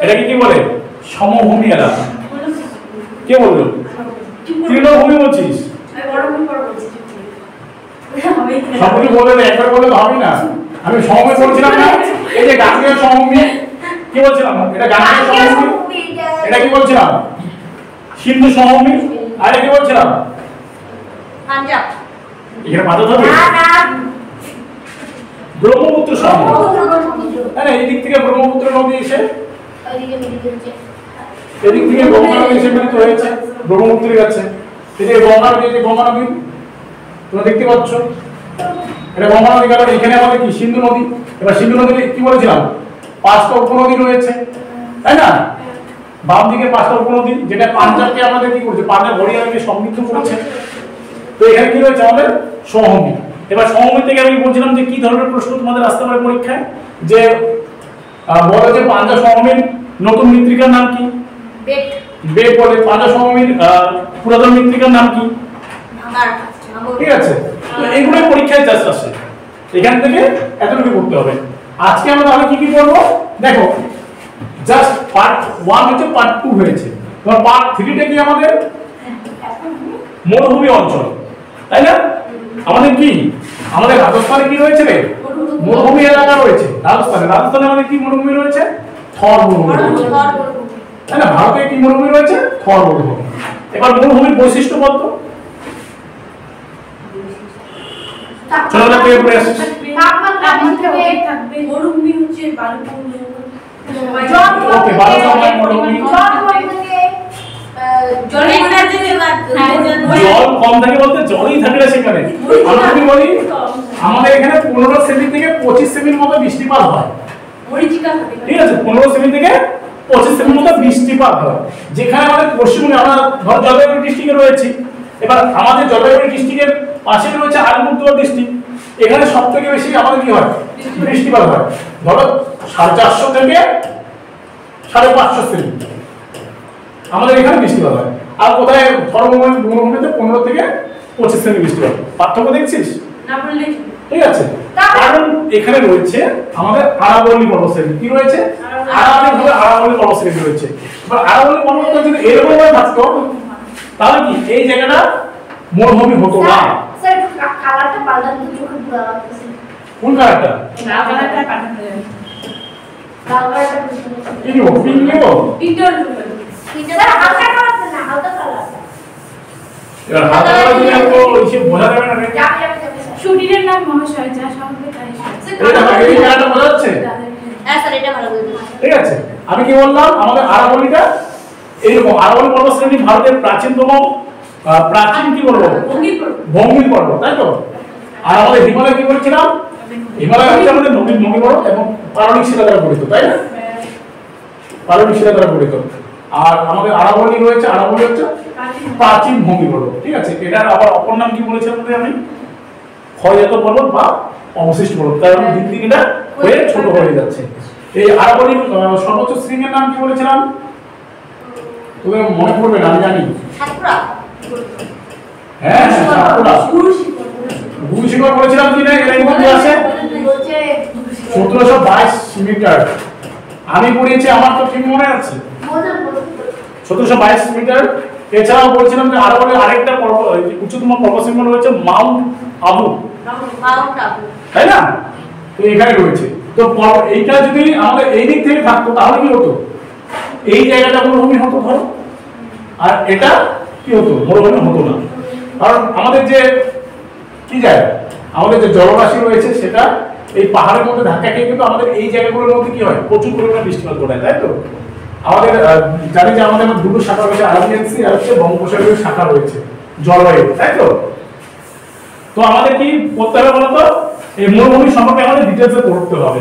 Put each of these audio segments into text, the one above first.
এটাকে কি বলে? সমভূমি এলাকা। কে বললো? তৃণভূমি বলছিস? সবকিছু বলে একবার বলে তো হবে না। আমি সমভূমি বলছিলাম না? এই যে গাঙ্গেয় সমভূমি কি বলছিলাম? এটা গাঙ্গেয় সমভূমি। এটা কি বলছিলাম? সিন্ধু সমভূমি। আর কি বলছিলাম? পাঞ্জাব। এখানে পাঞ্জাব হবে না না। ব্রহ্মপুত্র সমভূমি। আরে এই দিক থেকে ব্রহ্মপুত্র নদী এসে ওইদিকে মিলিত হচ্ছে। এদিক থেকে গঙ্গা নদী এসে মিলিত হয়েছে ব্রহ্মপুত্রের কাছে। এই যে গঙ্গা নদী, যে গঙ্গা নদী তোমরা দেখতে পাচ্ছ, এটা গঙ্গা নদী। কারণ এখানে আমাদের কি সিন্ধু নদী। এবার সিন্ধু নদী কি বলেছিলাম? 5টা উপনদী রয়েছে, তাই না? বাম দিকে 5টা উপনদী, যেটা পাঞ্জাবকে আমাদের কি করছে? পাঞ্জাব হরিয়ানাকে সমৃদ্ধ করেছে। তো এখানে কি রয়েছে আমাদের? সমভূমি। এবার সমভূমি থেকে আমি বলছিলাম যে কি ধরনের প্রশ্ন তোমাদের আসতে পারে পরীক্ষায়, যে বলো যে পাঞ্জাব সমভূমির নতুন মৃত্তিকার নাম কি? বেট। বেট বলে। পাঞ্জাব সমভূমির পুরাতন মৃত্তিকার নাম কি? ভাঙাড়। ঠিক আছে, তো এইগুলো পরীক্ষায় জাস্ট আসে। এখান থেকে এতটুকু করতে হবে। আজকে আমরা তাহলে কি কি করব দেখো। জাস্ট পার্ট 1 হচ্ছে, পার্ট 2 হয়েছে। তোমার পার্ট 3 টা কি আমাদের? মরুভূমি অঞ্চল, তাই না? আমাদের কি আমাদের রাজস্থানে কি রয়েছে রে? মরুভূমি এলাকা রয়েছে রাজস্থানে আমাদের কি মরুভূমি রয়েছে? থর মরুভূমি রয়েছে, তাই না? ভারতে কি মরুভূমি রয়েছে? থর মরুভূমি। এবার মরুভূমির বৈশিষ্ট্য বলতো। চলো না পেয়ে পড়ে আসি। তাপমাত্রা থাকবে। মরুভূমি হচ্ছে বালুপূর্ণ। ওকে, বালুময় মরুভূমি। জল কম থাকে বলতে জলই থাকে না সেখানে। আমরা যদি বলি আমাদের এখানে 15 সেমি থেকে 25 সেমির মতো বৃষ্টিপাত হয়। ঠিক আছে, 15 সেমি থেকে 25 সেমির মতো বৃষ্টিপাত হয়। যেখানে আমাদের পশ্চিমবঙ্গে আমরা ধর জলপাইগুড়ি ডিস্ট্রিক্টে রয়েছি। এবার আমাদের জলপাইগুড়ি ডিস্ট্রিক্টের পাশে রয়েছে আলিপুরদুয়ার ডিস্ট্রিক্ট। এখানে সবথেকে বেশি আমাদের কি হয়? বৃষ্টিপাত হয়। ধরো 450 থেকে 550 সেমি আমাদের এখানে বৃষ্টিপাত হয়। আর কোথায় মরুভূমিতে 15 থেকে 25 সেমি বৃষ্টিপাত। পার্থক্য দেখছিস? না বললে ঠিক আছে, কারণ এখানে রয়েছে আমাদের আরাবল্লী পর্বতশ্রেণী। কি রয়েছে? আরাবল্লী পর্বতশ্রেণী রয়েছে। এবার আরাবল্লী পর্বতটা যদি এরকম ভাবে থাকতো তাহলে কি এই জায়গাটা মরুভূমি হতো না। স্যার কালারটা পাল্টাতে চোখে পুরো লাগতেছে। কোন কালারটা? লাল কালারটা পাল্টাতে হবে। লাল কালারটা কি নিব? পিঙ্ক নিব? পিঙ্কটা স্যার হালকা কালার না, হালকা কালার। এবার হালকা কালার দিলে তো এসে বোঝা যাবে না রে। শুটিংয়ের নাম মহাশয় যা সম্ভব তাই। এই কালারটা বোঝা যাচ্ছে? হ্যাঁ স্যার, এটা ভালো বলছেন। ঠিক আছে, আমি কি বললাম? আমাদের আরাবল্লীটা এইরকম। আরাবল্লী পর্বতশ্রেণী ভারতের প্রাচীনতম প্রাচীন কি বলবো? ভঙ্গির পর্বত, তাই তো? আর আমাদের হিমালয় কি বলছিলাম? হিমালয় হচ্ছে আমাদের নদী পর্বত এবং পাললিক শিলা দ্বারা গঠিত, তাই না? পাললিক শিলা দ্বারা গঠিত। আর আমাদের আরাবল্লী রয়েছে, আরাবল্লী হচ্ছে প্রাচীন ভঙ্গি পর্বত। ঠিক আছে, এটার আবার অপর নাম কি বলেছিলাম আমি? ক্ষয়জাত পর্বত বা অবশিষ্ট পর্বত। কারণ দিন দিন এটা হয়ে ছোট হয়ে যাচ্ছে। এই আরাবল্লীর সর্বোচ্চ শৃঙ্গের নাম কি বলেছিলাম? তোদের মনে পড়বে না, আমি জানি। সাতপুরা। হ্যাঁ, সাতপুরা। গুরু শিখর বলেছিলাম কি না? এর মধ্যে আছে 1722 মিটার। আমি পড়িয়েছি, আমার তো ঠিক মনে আছে 1722 মিটার। এছাড়াও বলছিলাম যে আরাবল্লীর আরেকটা উচ্চতম পর্বতশৃঙ্গ রয়েছে মাউন্ট আবু, তাই না? তো এখানে রয়েছে। তো এইটা যদি আমাদের এই দিক থেকে থাকতো তাহলে কি হতো? এই জায়গাটা মরুভূমি হতো ধরো, আর এটা কি হতো? মরুভূমি হতো না। কারণ আমাদের যে কি জায়গা, আমাদের যে জলরাশি রয়েছে সেটা এই পাহাড়ের মধ্যে ধাক্কা খেয়ে কিন্তু আমাদের এই জায়গাগুলোর মধ্যে কি হয়? প্রচুর পরিমাণে বৃষ্টিপাত ঘটায়, তাই তো? আমাদের জানি যে আমাদের দুটো শাখা রয়েছে, আরাবিয়ান সি আর হচ্ছে বঙ্গোপসাগরীয় শাখা রয়েছে জলবায়ু, তাই তো? তো আমাদের কি করতে হবে বলতো? এই মরুভূমি সম্পর্কে আমাদের ডিটেইলসে পড়তে হবে।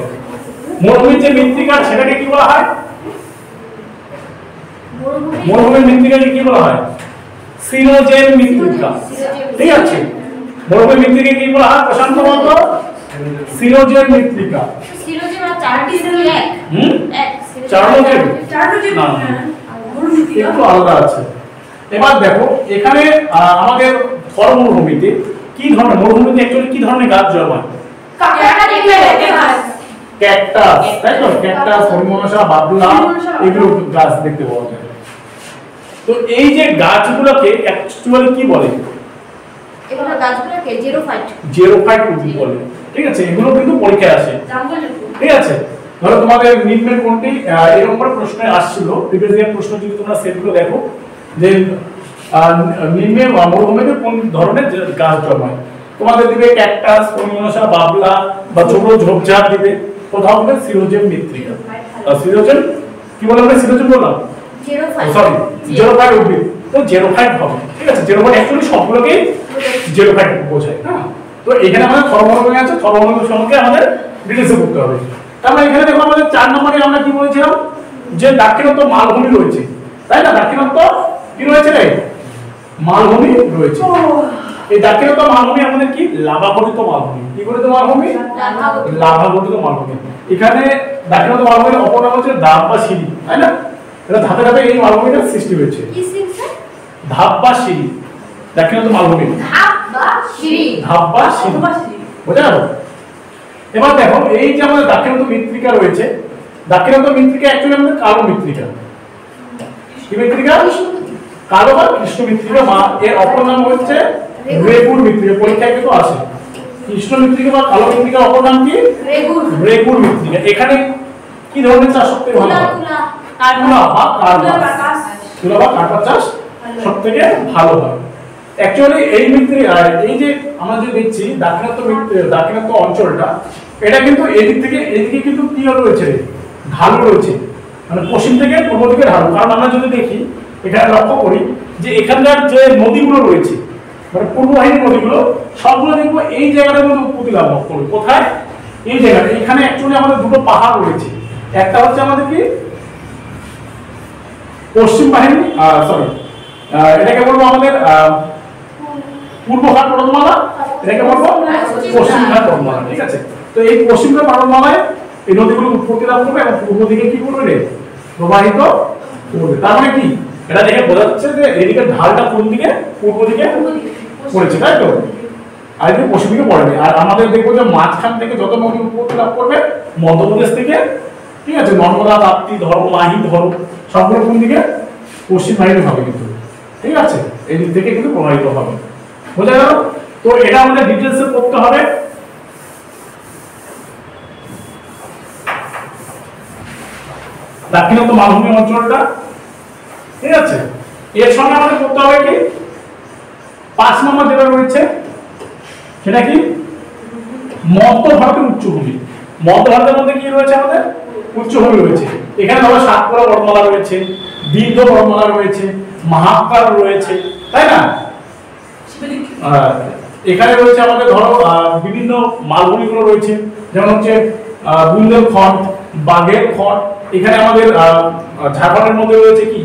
মরুভূমির যে মৃত্তিকা সেটাকে কি বলা হয়? মরুভূমির মৃত্তিকাকে কি বলা হয়? সিনোজেন মৃত্তিকা। ঠিক আছে, মরুভূমির মৃত্তিকাকে কি বলা হয়? প্রশান্ত বলতো সিনোজেন মৃত্তিকা। সিনোজেন মানে চারটি সেল এক। এক চারটি না একটু আলাদা আছে। এবার দেখো এখানে আমাদের থর মরুভূমিতে কি ধরনের, মরুভূমিতে অ্যাকচুয়ালি কি ধরনের গাছ জন্মায়? ক্যাকটাস, তাই তো? ক্যাকটাস, হরিমনসা, বাবলা এগুলো গাছ দেখতে পাওয়া যায়। তো এই যে গাছগুলোকে অ্যাকচুয়ালি কি বলে? এগুলো গাছগুলোকে জেরোফাইট উদ্ভিদ বলে। ঠিক আছে, এগুলো কিন্তু পরীক্ষায় আসে। ঠিক আছে, ধরো তোমাদের নিম্নের কোনটি এরকম করে প্রশ্ন আসছিল, প্রিভিয়াস ইয়ার প্রশ্ন যদি তোমরা সেটগুলো দেখো যে নিম্নে মরুভূমিতে কোন ধরনের গাছ জন্মায়, তোমাদের দিবে ক্যাকটাস, হরিমনসা, বাবলা বা ছোট ঝোপঝাড় দিবে, কোথাও হবে সিরোজেম মৃত্তিকা। সিরোজেম কি বলে? আমরা সিরোজেম বললাম, জেরোফাইট উদ্ভিদ। তো জেরোফাইট হবে। ঠিক আছে, জেরোফাইট অ্যাকচুয়ালি সবগুলোকেই জেরোফাইট বোঝায়। হ্যাঁ, তো এখানে আমাদের থর্মোনমি আছে, থর্মোনমি সম্পর্কে আমাদের ডিটেইলসে করতে হবে। তারপরে এখানে দেখো আমাদের 4 নম্বরে আমরা কি বলেছিলাম যে দাক্ষিণাত্য মালভূমি রয়েছে, তাই না? দাক্ষিণাত্য কি রয়েছে রে? মালভূমি রয়েছে। এই দাক্ষিণাত্য মালভূমি আমাদের কি লাভাগঠিত মালভূমি। কি গঠিত মালভূমি? লাভাগঠিত মালভূমি। এখানে দাক্ষিণাত্য মালভূমির অপর নাম হচ্ছে ধাপ বা সিঁড়ি, তাই না? এটা ধাপে ধাপে এই মালভূমিটার সৃষ্টি হয়েছে। কি সিস্টেম? ধাপ বা সিঁড়ি, দাক্ষিণাত্য মালভূমি ধাপ বা সিঁড়ি। বুঝা গেল? এবার দেখো এই যে আমাদের দাক্ষিণাত্য মৃত্তিকা রয়েছে, দাক্ষিণাত্য মৃত্তিকা অ্যাকচুয়ালি আমাদের কালো মৃত্তিকা। কি মৃত্তিকা? কালো বা কৃষ্ণ মৃত্তিকা। এর অপর নাম হচ্ছে রেগুর মৃত্তিকা। পরীক্ষায় কিন্তু আসে কৃষ্ণ মৃত্তিকা বা কালো মৃত্তিকার অপর নাম কি? রেগুর মৃত্তিকা। এখানে কি ধরনের চাষ সবথেকে ভালো হয়? তুলা বা কার্পাস চাষ সবথেকে ভালো হয়। অ্যাকচুয়ালি এই মৃত্তিকা, এই যে আমরা যে দেখছি দাক্ষিণাত্য অঞ্চলটা, এটা কিন্তু এদিকে কিন্তু কি রয়েছে? ঢালু রয়েছে, মানে পশ্চিম থেকে পূর্ব দিকে ঢালু। কারণ আমরা যদি দেখি এখানে লক্ষ্য করি যে এখানকার যে নদীগুলো রয়েছে, মানে পূর্ববাহিনী নদীগুলো সবগুলো দেখবো এই জায়গাটার মধ্যে উৎপত্তি লাভ করে। কোথায়? এই জায়গাটা। এখানে অ্যাকচুয়ালি আমাদের দুটো পাহাড় রয়েছে। একটা হচ্ছে আমাদের কি পশ্চিম বাহিনী, সরি এটাকে বলবো আমাদের পূর্বঘাট পর্বতমালা, এটাকে বলবো পশ্চিমঘাট পর্বতমালা। ঠিক আছে, তো এই পশ্চিমঘাট পর্বতমালায় এই নদীগুলো উৎপত্তি লাভ করবে এবং পূর্ব দিকে কি করবে রে? প্রবাহিত করবে। তার মানে কি এটা দেখে বোঝা যাচ্ছে যে এদিকে ঢালটা কোন দিকে? পূর্ব দিকে পড়েছে, তাই তো? আর এদিকে পশ্চিম দিকে পড়েনি। আর আমাদের দেখবো যে মাঝখান থেকে যত নদী উৎপত্তি লাভ করবে মধ্যপ্রদেশ থেকে, ঠিক আছে, নর্মদা, তাপ্তি ধরো, মাহি ধরো, সবগুলো কোন দিকে? পশ্চিম বাহিনী হবে কিন্তু। ঠিক আছে, এই দিক থেকে কিন্তু প্রবাহিত হবে। বোঝা গেল? তো এটা আমাদের ডিটেইলসে পড়তে হবে। দাক্ষিণাত্য মালভূমি অঞ্চলটা, ঠিক আছে, এর সঙ্গে আমাদের করতে হবে কি 5 নম্বর যেটা রয়েছে সেটা কি? মধ্য ভারতের উচ্চভূমি। মধ্য ভারতের মধ্যে কি রয়েছে? আমাদের উচ্চভূমি রয়েছে। এখানে ধরো সাতপুরা পর্বতমালা রয়েছে, দীর্ঘ পর্বতমালা রয়েছে, মহাকাল রয়েছে, তাই না? এখানে রয়েছে আমাদের ধরো বিভিন্ন মালভূমিগুলো রয়েছে, যেমন হচ্ছে বুন্দেলখন্ড, বাঘেরখন্ড। এখানে আমাদের ঝাড়খণ্ডের মধ্যে রয়েছে কি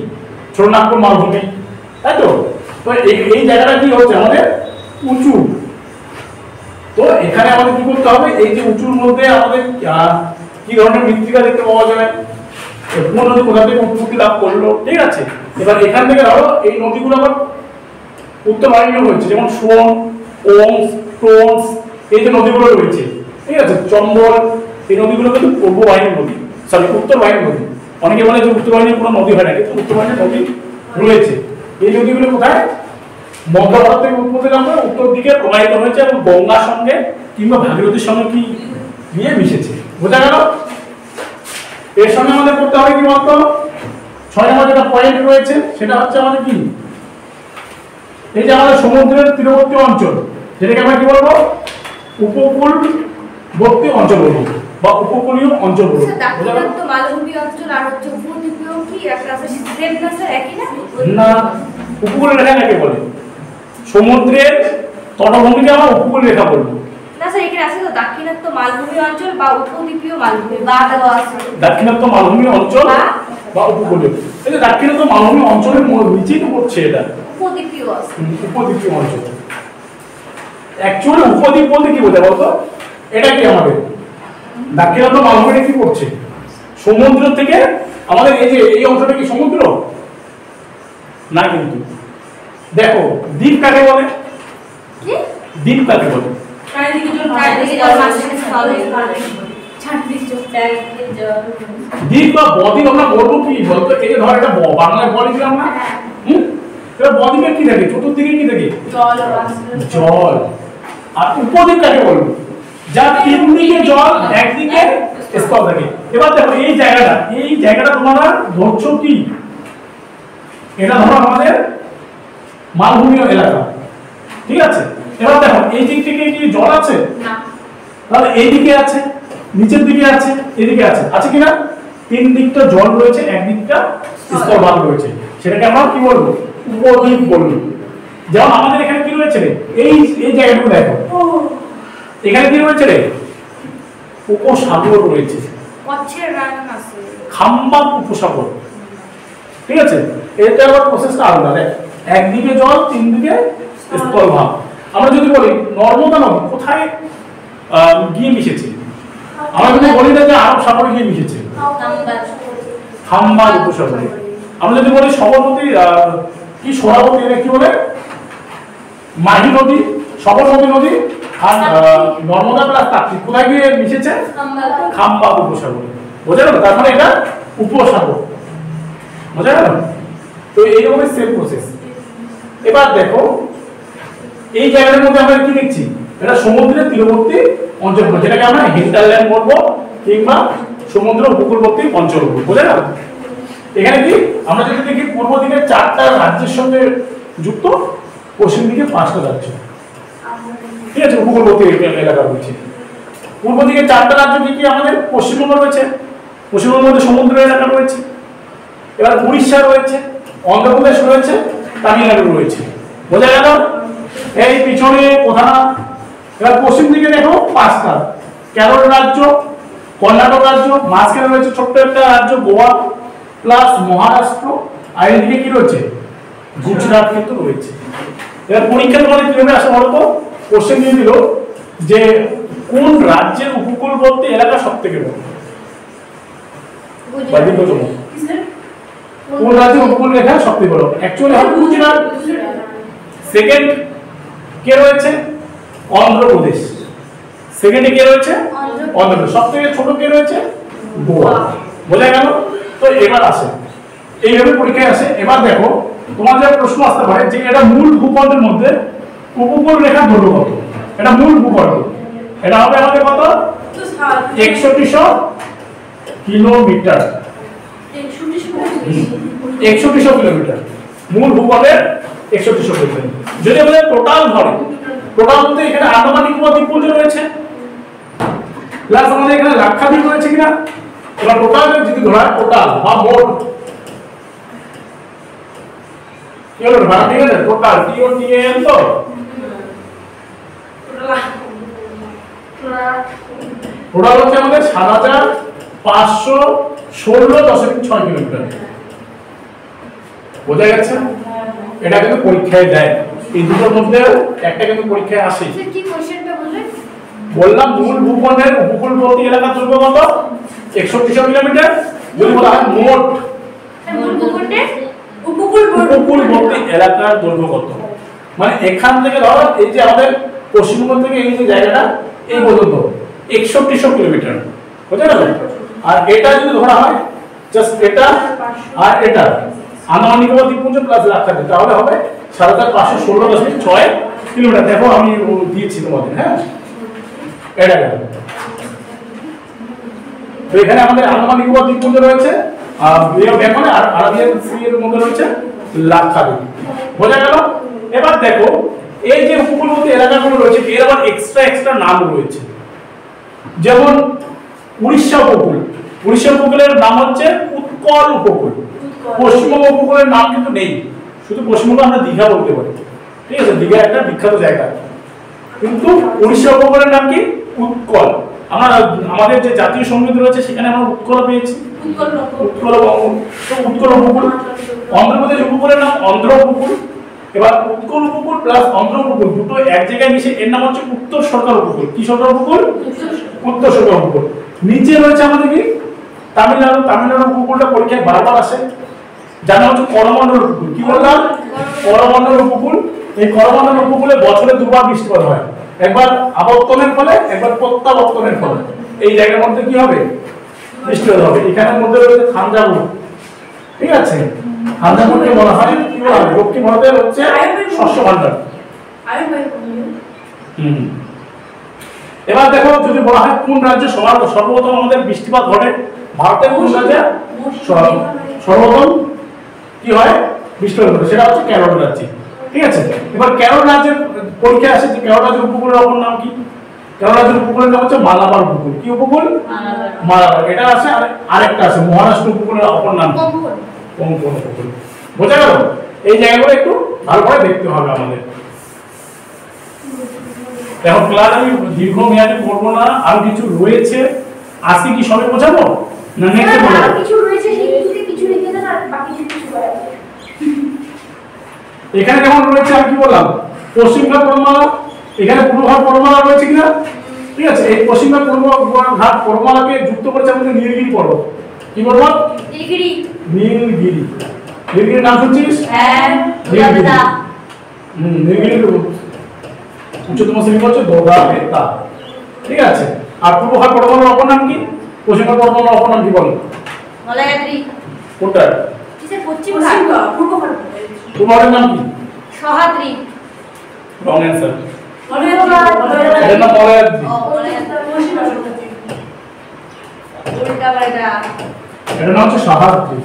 ছোটনাগপুর মালভূমি, তাই তো? তো এই জায়গাটা কি হচ্ছে? আমাদের উঁচু। তো এখানে আমাদের কি করতে হবে? এই যে উঁচুর মধ্যে আমাদের কি ধরনের মৃত্তিকা দেখতে পাওয়া যায়, কোন নদী কোথা থেকে উৎপত্তি লাভ করলো, ঠিক আছে? এবার এখান থেকে ধরো এই নদীগুলো আবার উত্তর বাহিনী হয়েছে, যেমন সোন, ওমস, টোনস, এই যে নদীগুলো রয়েছে, ঠিক আছে, চম্বল, এই নদীগুলো কিন্তু পূর্ব বাহিনীর নদী, সরি উত্তর বাহিনীর নদী। অনেকে বলে যে উত্তর বাহিনীর কোনো নদী হয় না, কিন্তু উত্তর বাহিনীর নদী রয়েছে। এই নদীগুলো কোথায়? মধ্য ভারত থেকে উৎপত্তি লাভ করে উত্তর দিকে প্রবাহিত হয়েছে এবং গঙ্গার সঙ্গে কিংবা ভাগীরথীর সঙ্গে কি গিয়ে মিশেছে। বোঝা গেল? এর সঙ্গে আমাদের করতে হবে কি বলতো? 6 নম্বর যেটা পয়েন্ট রয়েছে সেটা হচ্ছে আমাদের কি, এই যে আমাদের সমুদ্রের তীরবর্তী অঞ্চল, যেটাকে আমরা কি বলবো? উপকূলবর্তী অঞ্চল বলবো বা উপকূলীয় অঞ্চল বলবো। দাক্ষিণাত্য মালভূমি অঞ্চল আর হচ্ছে উপদ্বীপীয় কি একটা আছে? সেম না স্যার? একই না? না, উপকূল রেখা কাকে বলে? সমুদ্রের তটভূমিকে আমরা উপকূল রেখা বলবো। না স্যার, এখানে আছে তো দাক্ষিণাত্য মালভূমি অঞ্চল বা উপদ্বীপীয় মালভূমি বা দেওয়া আছে। দাক্ষিণাত্য মালভূমি অঞ্চল বা উপকূলীয়, এই যে দাক্ষিণাত্য মালভূমি অঞ্চলের নিচেই তো পড়ছে এটা উপদ্বীপীয় আছে। উপদ্বীপীয় অঞ্চল। অ্যাকচুয়ালি উপদ্বীপ বলতে কি বোঝায় বলতো? এটা কি আমাদের দাক্ষিণাত্য মালভূমিটা কি করছে? সমুদ্র থেকে আমাদের এই যে এই অংশটা কি সমুদ্র না? কিন্তু দেখো দ্বীপ কাকে বলে? কি দ্বীপ কাকে বলে? চারিদিকে জল, মাঝখানে স্থল, দিক বা বদ্বীপ আমরা বলবো কি বলতো, এই যে ধর একটা বাংলায় বলি কি আমরা এটা বদ্বীপে কি থাকে, চতুর্দিকে কি থাকে জল। আর উপদ্বীপ কাকে বলবো, যার তিন দিকে জল একদিকে স্থল থাকে। এবার দেখো এই জায়গাটা তোমরা ধরছো কি, এটা ধরো আমাদের মালভূমি এলাকা, ঠিক আছে। এবার দেখো এই দিক থেকে কি জল আছে না, তাহলে এই দিকে আছে, নিচের দিকে আছে, এদিকে আছে, আছে কিনা? তিন দিকটা জল রয়েছে, একদিকটা স্থলভাগ রয়েছে, সেটাকে আমরা কি বলবো, উপদ্বীপ বলবো। যেমন আমাদের এখানে কি রয়েছে রে, এই জায়গাটুকু দেখো, এখানে কি রয়েছে রে, উপসাগর রয়েছে, খাম্বাত উপসাগর, ঠিক আছে। এটা আবার প্রসেসটা আলাদা, দেখ একদিকে জল, তিন দিকে স্থলভাগ। আমরা যদি বলি নর্মদা নদী কোথায় গিয়ে মিশেছে, আমরা যদি বলি না যে আরব সাগরে গিয়ে মিশেছে, খাম্বাত উপসাগরে। আমরা যদি বলি সবরমতী কি সোনাবতী, এটা কি বলে মাহি নদী, সবরমতী নদী আর নর্মদা প্লাস তাপ্তি কোথায় গিয়ে মিশেছে, খাম্বাত উপসাগরে। বোঝা গেল? তার মানে এটা উপসাগর, বোঝা গেল? তো এইরকমই সেম প্রসেস। এবার দেখো এই জায়গাটার মধ্যে আমরা কি দেখছি, এটা সমুদ্রের তীরবর্তী অঞ্চল, যেটাকে আমরা হিন্টারল্যান্ড বলবো কিংবা সমুদ্র উপকূলবর্তী অঞ্চল বলবো। বোঝা গেল? এখানে কি আমরা যদি দেখি পূর্ব দিকে 4টা রাজ্যের সঙ্গে যুক্ত, পশ্চিম দিকে 5টা রাজ্য, ঠিক আছে, উপকূলবর্তী এলাকা রয়েছে। পূর্ব দিকে 4টা রাজ্য কি আমাদের পশ্চিমবঙ্গ রয়েছে, পশ্চিমবঙ্গের মধ্যে সমুদ্র এলাকা রয়েছে, এবার উড়িষ্যা রয়েছে, অন্ধ্রপ্রদেশ রয়েছে, তামিলনাড়ু রয়েছে। বোঝা গেল? এই পিছনে কোথা। এবার পশ্চিম দিকে দেখো 5টা, কেরল রাজ্য, কর্ণাটক রাজ্য, মাঝখানে রয়েছে ছোট্ট একটা রাজ্য গোয়া প্লাস মহারাষ্ট্র, আর এদিকে কি রয়েছে, গুজরাট কিন্তু রয়েছে। এবার পরীক্ষা তোমাদের কিভাবে আসে বলো তো, কোশ্চেন দিয়ে দিল যে কোন রাজ্যের উপকূলবর্তী এলাকা সবথেকে বড়, কোন রাজ্যের উপকূল রেখা সবথেকে বড়, অ্যাকচুয়ালি হবে গুজরাট। সেকেন্ড কে রয়েছে, অন্ধ্রপ্রদেশ। সেকেন্ডে কে রয়েছে, অন্ধ্রপ্রদেশ। সবথেকে ছোট কে রয়েছে, গোয়া। বোঝা গেল? তো এবার আসে এইভাবে পরীক্ষায় আসে। এবার দেখো তোমাদের প্রশ্ন আসতে পারে যে এটা মূল ভূখণ্ডের মধ্যে উপকূল রেখা দৈর্ঘ্য কত। এটা মূল ভূখণ্ড, এটা হবে আমাদের কত, 6100 কিলোমিটার, 6100 কিলোমিটার মূল ভূখণ্ডের 6100 কিলোমিটার। যদি আমাদের টোটাল ধরে, টোটাল বলতে এখানে আন্দামান নিকোবর দ্বীপপুঞ্জ রয়েছে, প্লাস আমাদের এখানে লাক্ষাদ্বীপ রয়েছে কিনা। এবার টোটাল যদি ধরা টোটাল বা মোট কি হলো ভাড়া, ঠিক আছে, টোটাল টিওটিএল তো টোটাল হচ্ছে আমাদের 7516.6 কিলোমিটার। বোঝা গেছে? এটা কিন্তু পরীক্ষায় দেয়, এই দুটোর মধ্যে একটা কিন্তু পরীক্ষায় আসে। কি কোশ্চেনটা বললেন? বললাম মূল ভূখণ্ডের উপকূলবর্তী এলাকার দৈর্ঘ্য কত, 6100 কিলোমিটার। যদি বলা হয় মোট মূল ভূখণ্ডের উপকূলবর্তী এলাকার দৈর্ঘ্য কত, মানে এখান থেকে ধরো এই যে আমাদের পশ্চিমবঙ্গ থেকে এই যে জায়গাটা এই পর্যন্ত 6100 কিলোমিটার। বুঝতে পারলে? আর এটা যদি ধরা হয় জাস্ট এটা আর এটা আন্দামান নিকোবর দ্বীপপুঞ্জ প্লাস লাক্ষাদ্বীপ, তাহলে হবে 7516.6 কিলোমিটার। দেখো আমি দিয়েছি তোমাদের, হ্যাঁ এটা গেল। তো এখানে আমাদের আন্দামান নিকোবর দ্বীপপুঞ্জ রয়েছে আর বে অফ বেঙ্গল আর আরাবিয়ান সি এর মধ্যে রয়েছে লাক্ষাদ্বীপ। বোঝা গেল? এবার দেখো এই যে উপকূলবর্তী এলাকাগুলো রয়েছে এর আবার এক্সট্রা নাম রয়েছে। যেমন উড়িষ্যা উপকূল, উড়িষ্যা উপকূলের নাম হচ্ছে উৎকল উপকূল। পশ্চিমবঙ্গ উপকূলের নাম কিন্তু নেই, শুধু পশ্চিমবঙ্গ আমরা দীঘা বলতে পারি, ঠিক আছে, দীঘা একটা বিখ্যাত জায়গা, কিন্তু উড়িষ্যা উপকূলের নাম কি, উৎকল। আমরা আমাদের যে জাতীয় সঙ্গীত রয়েছে সেখানে আমরা উৎকল পেয়েছি, উৎকলবঙ্গ। তো উৎকল উপকূল। অন্ধ্রপ্রদেশ উপকূলের নাম অন্ধ্র উপকূল। এবার উৎকল উপকূল প্লাস অন্ধ্র উপকূল দুটো এক জায়গায় মিশে এর নাম হচ্ছে উত্তর সরকার উপকূল। কি সরকার উপকূল? উত্তর সরকার উপকূল। নিচে রয়েছে আমাদের কি, তামিলনাড়ু। তামিলনাড়ু উপকূলটা পরীক্ষায় বারবার আসে, যার নাম হচ্ছে করমণ্ডল উপকূল। কি বললাম? করমণ্ডল উপকূল। এই করমণ্ডল উপকূলে বছরে দুবার বৃষ্টিপাত হয়, একবার আবর্তনের ফলে, একবার প্রত্যাবর্তনের ফলে। এই জায়গার মধ্যে কি হবে বৃষ্টি হবে। এখানের মধ্যে রয়েছে থাঞ্জাভুর, ঠিক আছে, থাঞ্জাভুরকে বলা হয় কি বলা হয় দক্ষিণ ভারতের হচ্ছে শস্য ভান্ডার। এবার দেখো যদি বলা হয় কোন রাজ্যে সর্বপ্রথম আমাদের বৃষ্টিপাত ঘটে, ভারতের কোন রাজ্যে সর্বপ্রথম কি হয় বৃষ্টিপাত ঘটে, সেটা হচ্ছে কেরল রাজ্যে, ঠিক আছে। এবার কেরল রাজ্যের পরীক্ষা আসে যে কেরল রাজ্যের উপকূলের অপর নাম কি? কেরল রাজ্যের উপকূলের নাম হচ্ছে মালাবার উপকূল। কি উপকূল? মালাবার। এটা আছে আরেকটা আছে মহারাষ্ট্র উপকূলের অপর নাম কোঙ্কণ উপকূল। বোঝা গেল? এই জায়গাগুলো একটু ভালো করে দেখতে হবে আমাদের। দেখো ক্লাস আমি দীর্ঘমেয়াদী করবো না, আর কিছু রয়েছে আজকে কি সবে বোঝাবো না নেক্সটে বোঝাবো? আর কিছু রয়েছে সেই কিছু লিখে দেন আর বাকি কিছু করা যাবে। এখানে যেমন রয়েছে আমি কি বললাম পশ্চিমঘাট পর্বতমালা, এখানে পূর্বঘাট পর্বতমালা রয়েছে কিনা, ঠিক আছে। এই পশ্চিমঘাট পূর্বঘাট পর্বতমালাকে যুক্ত করেছে আমাদের নীলগিরি পর্বত। কি পর্বত? নীলগিরি। নীলগিরি। নীলগিরির নাম শুনছিস? হ্যাঁ নীলগিরি। নীলগিরির উচ্চতম শৃঙ্গ হচ্ছে দোদাবেতা, ঠিক আছে। আর পূর্বঘাট পর্বতমালার অপর নাম কি? পশ্চিমঘাট পর্বতমালার অপর নাম কি বলো? মলায়াদ্রি। কোনটা? কিসের পশ্চিমঘাট? পূর্বঘাট। পূর্বঘাটের নাম কি? সহাদ্রি। রং অ্যানসার। মলায়াদ্রি। এর নাম মলায়াদ্রি। উল্টা পাল্টা। এর নাম হচ্ছে সহাদ্রি।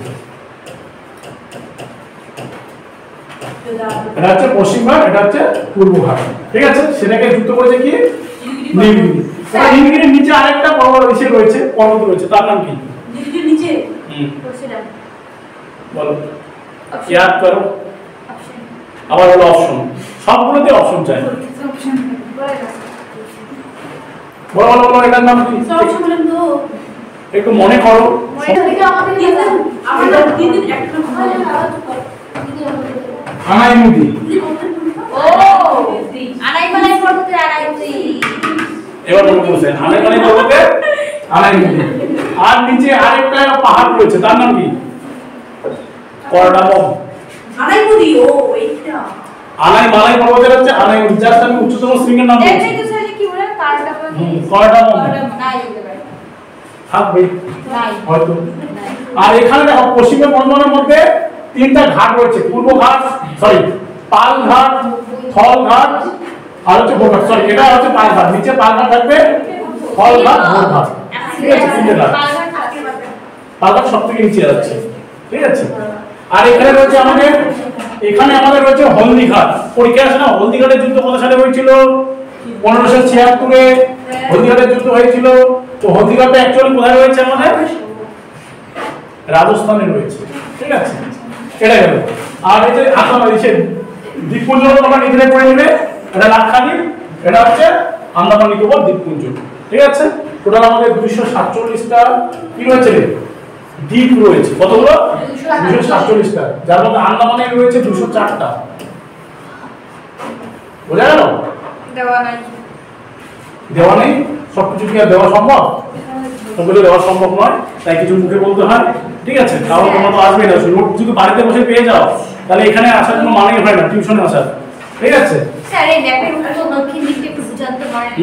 এটা হচ্ছে পশ্চিমঘাট, এটা হচ্ছে পূর্বঘাট, ঠিক আছে। সেটাকে যুক্ত করেছে কি? নীলগিরি। আর নীলগিরির নিচে আরেকটা পর্বত রয়েছে, পর্বত রয়েছে, তার নাম কি? নীলগিরির নিচে বলছিলাম বলো, ইয়াদ করো। আবার হলো অপশন, সবগুলোতে অপশন চাই। বলো বলো বলো, এটার নাম কি? অপশন বলেন তো। একটু মনে করো। আনাইমুদি। আনাইমালাই পর্বতে আনাইমুদি। এবার মনে করছে আনাইমালাই পর্বতে আনাইমুদি। আর নিচে আরেকটা পাহাড় রয়েছে, তার নাম কি? করডামম। আনাইমুদি। ও এইটা আনাইমালাই পর্বতের হচ্ছে আনাইমুদি। জাস্ট আমি উচ্চতম শৃঙ্গের নাম বলছি। এটাই তো স্যার কি বলেন কারডামম। করডামম নাই হতে পারে। থাকবে নাই হয়তো। আর এখানে দেখো পশ্চিমের বর্ধমানের মধ্যে তিনটা ঘাট রয়েছে, পূর্ব ঘাট, সরি পাল ঘাট, থল ঘাট, আর হচ্ছে ভোর ঘাট। সরি এটা হচ্ছে পাল ঘাট, নিচে পাল ঘাট থাকবে, থল ঘাট, ভোর ঘাট, ঠিক আছে। তিনটে ঘাট, পাল ঘাট সব থেকে নিচে যাচ্ছে, ঠিক আছে। আর এখানে রয়েছে আমাদের, এখানে আমাদের রয়েছে হলদি ঘাট। পরীক্ষা আসে না, হলদি ঘাটের যুদ্ধ কত সালে হয়েছিল? 1576-এ হলদি ঘাটের যুদ্ধ হয়েছিল। তো হলদি ঘাটটা অ্যাকচুয়ালি কোথায় রয়েছে? আমাদের রাজস্থানে রয়েছে, ঠিক আছে। এটা গেল। আর এই যে দ্বীপপুঞ্জ তোমরা নিজেরাই পড়ে নেবে, এটা লাক্ষাদ্বীপ, এটা হচ্ছে আন্দামান নিকোবর দ্বীপপুঞ্জ, ঠিক আছে। টোটাল আমাদের 247টা কি রয়েছে দ্বীপ রয়েছে। কতগুলো? 247টা, যার মধ্যে আন্দামানে রয়েছে 204টা। বোঝা গেল? দেওয়া নাই। দেওয়া নেই, সবকিছু কি আর দেওয়া সম্ভব? সবকিছু দেওয়া সম্ভব নয়, তাই কিছু মুখে বলতে হয়, ঠিক আছে। তাও তোমরা তো আসবে না, নোট যদি বাড়িতে বসে পেয়ে যাও তাহলে এখানে আসার কোনো মানেই হয় না, টিউশনে আসার, ঠিক আছে। স্যার এই ম্যাপের উপর দক্ষিণ দিকটা একটু বুঝাতে পারেন?